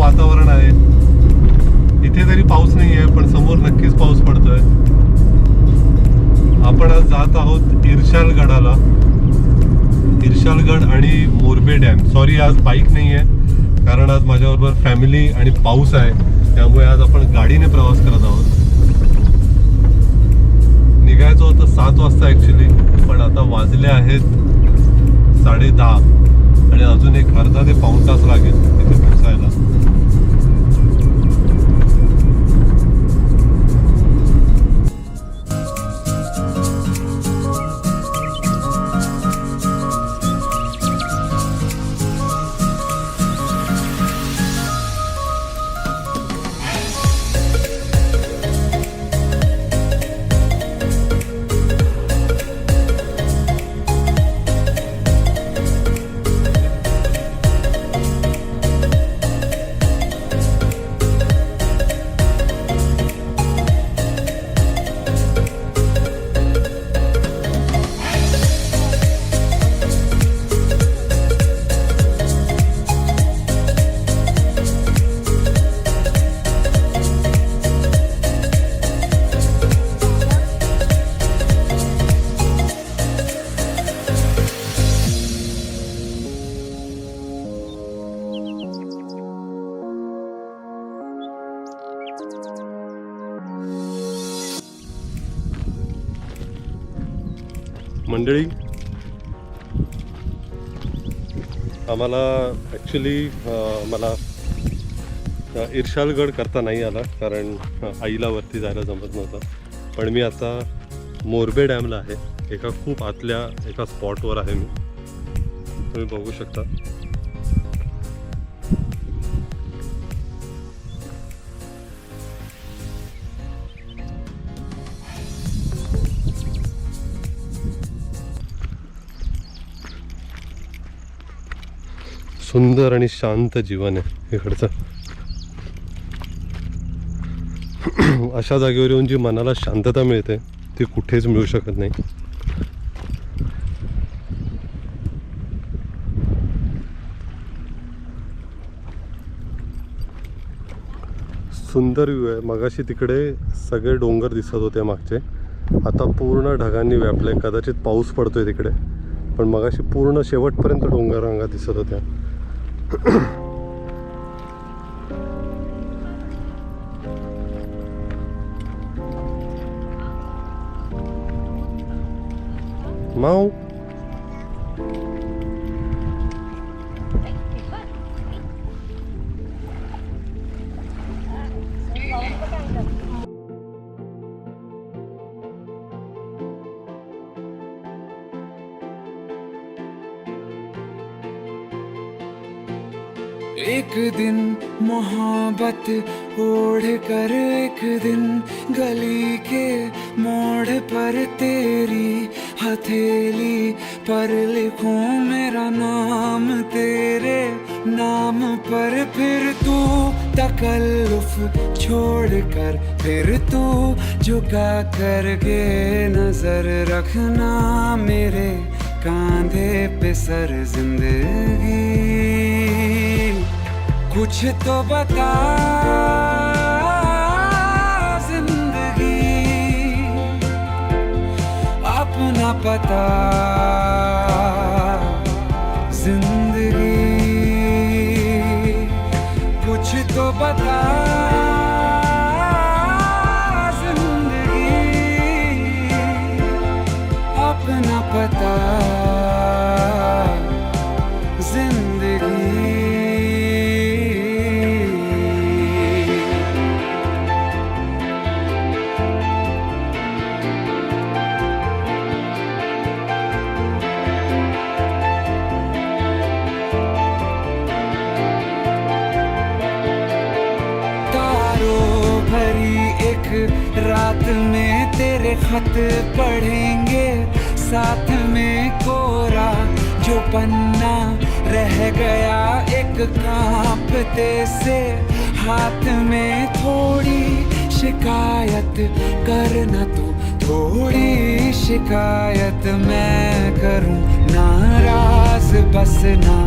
वातावरण आहे. इथे तरी पाऊस नाही आहे, पण समोर नक्कीच पाऊस पडतोय. आपण आज जात आहोत इर्शालगडाला. इर्शालगड आणि मोरबे डॅम. सॉरी, आज बाईक नाही आहे, कारण आज माझ्याबरोबर फॅमिली आणि पाऊस आहे, त्यामुळे आज आपण गाडीने प्रवास करत आहोत. निघायचं होतं 7 वाजता ॲक्च्युली, पण आता वाजले आहेत 10:30 आणि अजून एक अर्धा ते पाऊण तास लागेल तिथे पोहोचायला. मंडळी, आम्हाला ॲक्च्युली मला इर्शालगड करता नाही आला, कारण आईला वरती जायला जमत नव्हतं. पण मी आता मोरबे डॅमला आहे. एका खूप आतल्या एका स्पॉटवर आहे मी. तुम्ही बघू शकता. सुंदर आणि शांत जीवन आहे इकडचं. अशा जागेवर येऊन जी मनाला शांतता मिळते ती कुठेच मिळू शकत नाही. सुंदर व्ह्यू आहे. मगाशी तिकडे सगळे डोंगर दिसत होते मागचे, आता पूर्ण ढगांनी व्यापले. कदाचित पाऊस पडतोय तिकडे, पण मगाशी पूर्ण शेवटपर्यंत डोंगर रांगा दिसत होत्या. माऊ, एक दिन मोहब्बत ओढ़ कर एक दिन गली के मोड़ पर तेरी हथेली पर लिखूं मेरा नाम तेरे नाम पर. फिर तू तकल्लुफ छोड़ कर, फिर तू झुका करके नजर रखना मेरे कांधे पे सर. जिंदगी कुछ तो बता जिंदगी, अपना पता जिंदगी. कुछ तो बता जिंदगी, अपना पता जिंदगी. रात में तेरे खत पढ़ेंगे, साथ में कोरा जो पन्ना रह गया एक कांपते से हाथ में. थोड़ी शिकायत करना तू, थोड़ी शिकायत मैं करूं. नाराज बस ना